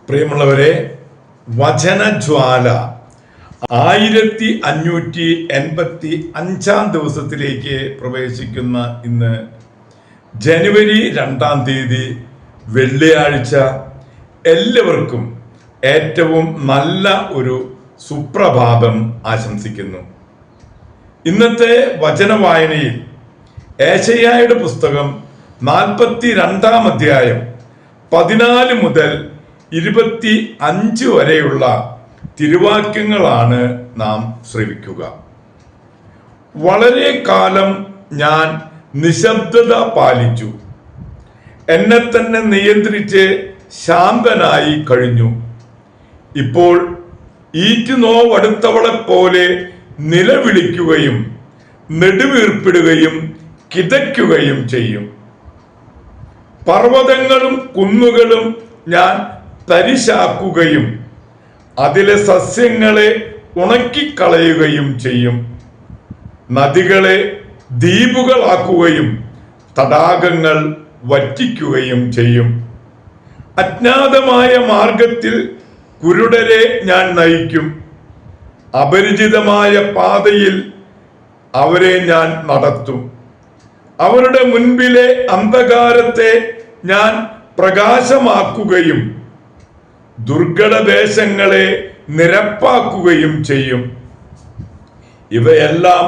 പ്രിയമുള്ളവരെ, വചനജ്വാല 1585 ദിവസത്തിലേക്ക് പ്രവേശിക്കുന്ന ഇന്ന് ജനുവരി 2 വെള്ളിയാഴ്ച എല്ലാവർക്കും ഏറ്റവും നല്ല ഒരു സുപ്രഭാതം ആശംസിക്കുന്നു. ഇന്നത്തെ വചനവായനയിൽ ഏശയ്യായുടെ പുസ്തകം 42 അധ്യായം 14 മുതൽ 25 വരെയുള്ള തിരുവാക്യങ്ങളാണ് നാം ശ്രവിക്കുക. വളരെ കാലം ഞാൻ നിശബ്ദത പാലിച്ചു, എന്നെ തന്നെ നിയന്ത്രിച്ച് ശാന്തനായി കഴിഞ്ഞു. ഇപ്പോൾ ഈറ്റുനോവടുത്തവളെ പോലെ നിലവിളിക്കുകയും നെടുവീർപ്പിടുകയും കിതയ്ക്കുകയും ചെയ്യും. പർവ്വതങ്ങളും കുന്നുകളും ഞാൻ തരിശാക്കുകയും അതിലെ സസ്യങ്ങളെ ഉണക്കിക്കളയുകയും ചെയ്യും. നദികളെ ദ്വീപുകളാക്കുകയും തടാകങ്ങൾ വറ്റിക്കുകയും ചെയ്യും. അജ്ഞാതമായ മാർഗത്തിൽ കുരുടരെ ഞാൻ നയിക്കും. അപരിചിതമായ പാതയിൽ അവരെ ഞാൻ നടത്തും. അവരുടെ മുൻപിലെ അന്ധകാരത്തെ ഞാൻ പ്രകാശമാക്കുകയും ദുർഘടദേശങ്ങളെ നിരപ്പാക്കുകയും ചെയ്യും. ഇവയെല്ലാം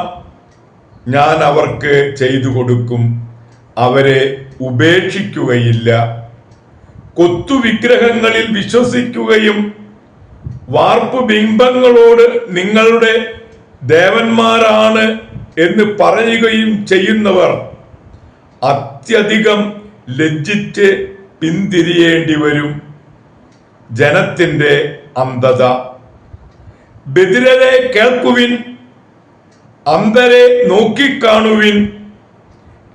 ഞാൻ അവർക്ക് ചെയ്തു കൊടുക്കും, അവരെ ഉപേക്ഷിക്കുകയില്ല. കൊത്തുവിഗ്രഹങ്ങളിൽ വിശ്വസിക്കുകയും വാർപ്പ് ബിംബങ്ങളോട് നിങ്ങളുടെ ദേവന്മാരാണ് എന്ന് പറയുകയും ചെയ്യുന്നവർ അത്യധികം ലജ്ജിച്ച് പിന്തിരിയേണ്ടി വരും. ജനത്തിന്റെ അന്ധത. ബധിരരെ കേൾക്കുവിൻ, അന്ധരെ നോക്കിക്കാണുവിൻ.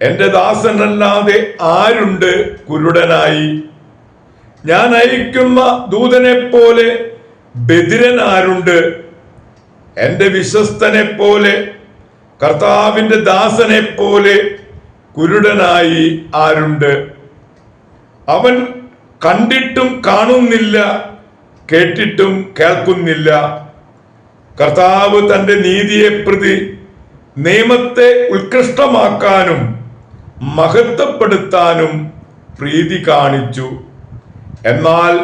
എന്റെ ദാസനല്ലാതെ ആരുണ്ട് കുരുടനായി? ഞാൻ അയക്കുന്ന ദൂതനെ പോലെ ബധിരൻ ആരുണ്ട്? എന്റെ വിശ്വസ്തനെ പോലെ, കർത്താവിന്റെ ദാസനെ പോലെ കുരുടനായി ആരുണ്ട്? അവൻ കണ്ടിട്ടും കാണുന്നില്ല, കേട്ടിട്ടും കേൾക്കുന്നില്ല. കർത്താവ് തന്റെ നീതിയെ പ്രതി നിയമത്തെ ഉത്കൃഷ്ടമാക്കാനും മഹത്വപ്പെടുത്താനും പ്രീതി കാണിച്ചു. എന്നാൽ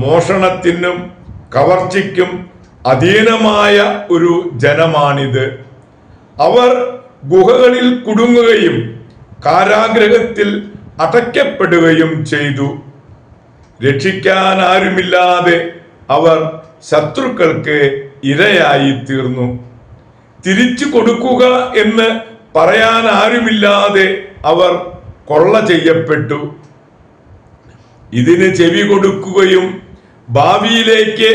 മോഷണത്തിനും കവർച്ചയ്ക്കും അധീനമായ ഒരു ജനമാണിത്. അവർ ഗുഹകളിൽ കുടുങ്ങുകയും കാരാഗ്രഹത്തിൽ അടയ്ക്കപ്പെടുകയും ചെയ്തു. രക്ഷിക്കാൻ ആരുമില്ലാതെ അവർ ശത്രുക്കൾക്ക് ഇരയായി തീർന്നു. തിരിച്ചു കൊടുക്കുക എന്ന് പറയാൻ ആരുമില്ലാതെ അവർ കൊള്ള ചെയ്യപ്പെട്ടു. ഇതിന് ചെവി കൊടുക്കുകയും ഭാവിയിലേക്ക്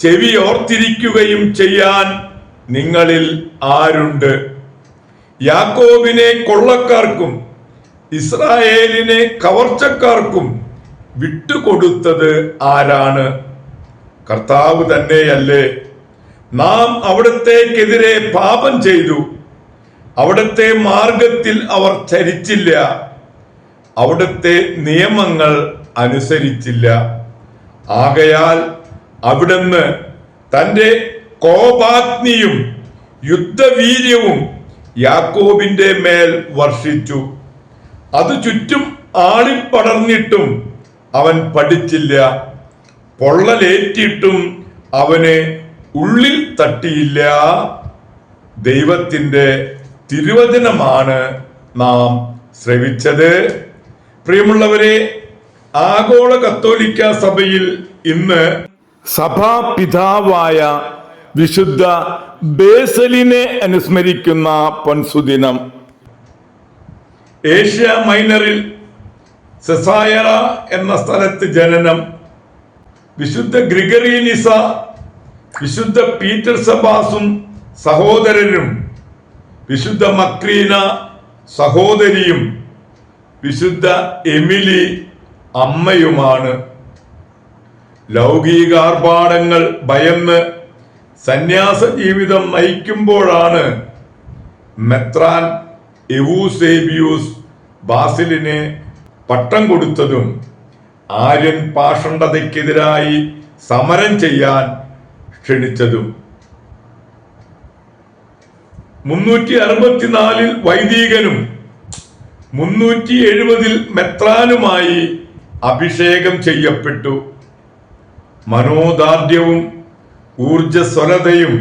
ചെവി ഓർത്തിരിക്കുകയും ചെയ്യാൻ നിങ്ങളിൽ ആരുണ്ട്? യാക്കോബിനെ കൊള്ളക്കാർക്കും ഇസ്രായേലിനെ കവർച്ചക്കാർക്കും വിട്ടുകൊടുത്തത് ആരാണ്? കർത്താവ് തന്നെയല്ലേ? നാം അവിടത്തേക്കെതിരെ പാപം ചെയ്തു, അവിടുത്തെ മാർഗത്തിൽ അവർ ചരിച്ചില്ല, അവിടുത്തെ നിയമങ്ങൾ അനുസരിച്ചില്ല. ആകയാൽ അവിടുന്ന് തന്റെ കോപാഗ്നിയും യുദ്ധവീര്യവും യാക്കോബിന്റെ മേൽ വർഷിച്ചു. അത് ചുറ്റും ആളിപ്പടർന്നിട്ടും അവൻ പഠിച്ചില്ല, പൊള്ളലേറ്റിട്ടും അവന് ഉള്ളിൽ തട്ടിയില്ല. ദൈവത്തിന്റെ തിരുവചനമാണ് നാം ശ്രവിച്ചത്. പ്രിയമുള്ളവരെ, ആഗോള കത്തോലിക്ക സഭയിൽ ഇന്ന് സഭാപിതാവായ വിശുദ്ധ ബേസലിനെ അനുസ്മരിക്കുന്ന പൊൻസുദിനം. ഏഷ്യ മൈനറിൽ സെസായറ എന്ന സ്ഥലത്ത് ജനനം. വിശുദ്ധ ഗ്രിഗറീനിസ വിശുദ്ധ പീറ്റർ സബാസും സഹോദരനും, വിശുദ്ധ മക്രീന സഹോദരിയും, വിശുദ്ധ എമിലി അമ്മയുമാണ്. ലൗകികാർഭാടങ്ങൾ ഭയന്ന് സന്യാസ ജീവിതം നയിക്കുമ്പോഴാണ് മെത്രാൻ എവൂസേബിയൂസ് ബാസിലിന് പട്ടം കൊടുത്തതും ആര്യൻ പാഷണ്ഡതയ്ക്കെതിരായി സമരം ചെയ്യാൻ ക്ഷണിച്ചതും 364 വൈദികനും 370 മെത്രാനുമായി അഭിഷേകം ചെയ്യപ്പെട്ടു. മനോദാർഢ്യവും ഊർജസ്വലതയും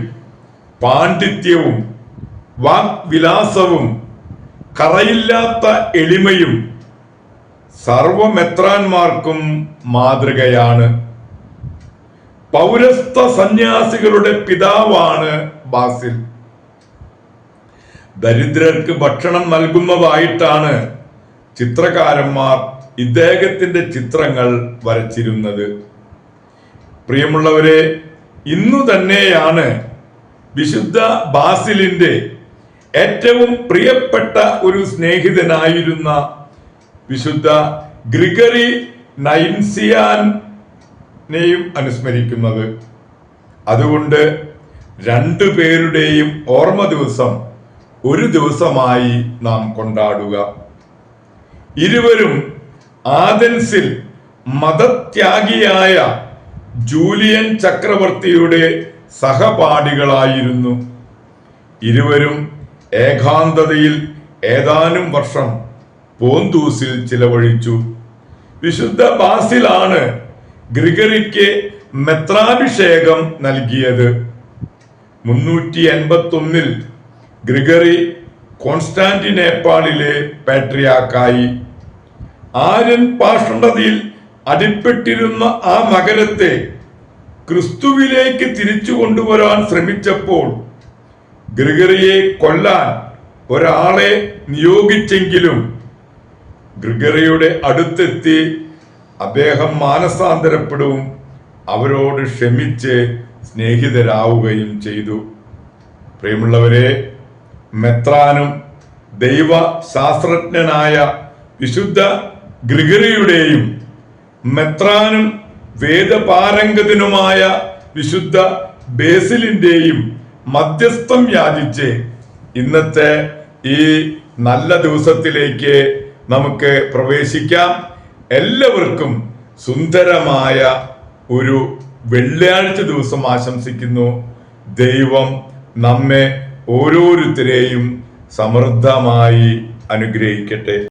പാണ്ഡിത്യവും വാഗ്വിലാസവും കറയില്ലാത്ത എളിമയും സർവമെത്രാന്മാർക്കും മാതൃകയാണ്. പൗരസ്ത്യ സന്യാസികളുടെ പിതാവാണ് ബാസിൽ. ദരിദ്രർക്ക് ഭക്ഷണം നൽകുന്നതായിട്ടാണ് ചിത്രകാരന്മാർ ഇദ്ദേഹത്തിന്റെ ചിത്രങ്ങൾ വരച്ചിരുന്നത്. പ്രിയമുള്ളവരെ, ഇന്നു തന്നെയാണ് വിശുദ്ധ ബാസിലിന്റെ ഏറ്റവും പ്രിയപ്പെട്ട ഒരു സ്നേഹിതനായിരുന്ന വിശുദ്ധ ഗ്രിഗറി നൈൻസിയാനെയും അനുസ്മരിക്കുന്നത്. അതുകൊണ്ട് രണ്ടുപേരുടെയും ഓർമ്മ ദിവസം ഒരു ദിവസമായി നാം കൊണ്ടാടുക. ഇരുവരും ആഥൻസിൽ മതത്യാഗിയായ ജൂലിയൻ ചക്രവർത്തിയുടെ സഹപാഠികളായിരുന്നു. ഇരുവരും ഏകാന്തതയിൽ ഏതാനും വർഷം പോന്തൂസിൽ ചിലവഴിച്ചു. വിശുദ്ധ ബാസിലാണ് ഗ്രിഗറിക്ക് മെത്രാഭിഷേകം നൽകിയത്. 381 ഗ്രിഗറി കോൺസ്റ്റാന്റിനേപ്പാളിലെ പാട്രിയാർക്കായി. ആര്യൻ പാഷണ്ഡതയിൽ അടിപ്പെട്ടിരുന്ന ആ നഗരത്തെ ക്രിസ്തുവിലേക്ക് തിരിച്ചു കൊണ്ടുവരാൻ ശ്രമിച്ചപ്പോൾ ഗ്രിഗറിയെ കൊല്ലാൻ ഒരാളെ നിയോഗിച്ചെങ്കിലും ഗ്രിഗറിയുടെ അടുത്തെത്തി അദ്ദേഹം മാനസാന്തരപ്പെടുകയും അവരോട് ക്ഷമിച്ച് സ്നേഹിതരാവുകയും ചെയ്തു. പ്രിയമുള്ളവരെ, മെത്രാനും ദൈവശാസ്ത്രജ്ഞനായ വിശുദ്ധ ഗ്രിഗറിയുടെയും മെത്രാനും വേദപാരംഗതനുമായ വിശുദ്ധ ബേസിലിന്റെയും മധ്യസ്ഥം യാചിച്ച് ഇന്നത്തെ ഈ നല്ല ദിവസത്തിലേക്ക് നമുക്ക് പ്രവേശിക്കാം. എല്ലാവർക്കും സുന്ദരമായ ഒരു വെള്ളിയാഴ്ച ദിവസം ആശംസിക്കുന്നു. ദൈവം നമ്മെ ഓരോരുത്തരെയും സമൃദ്ധമായി അനുഗ്രഹിക്കട്ടെ.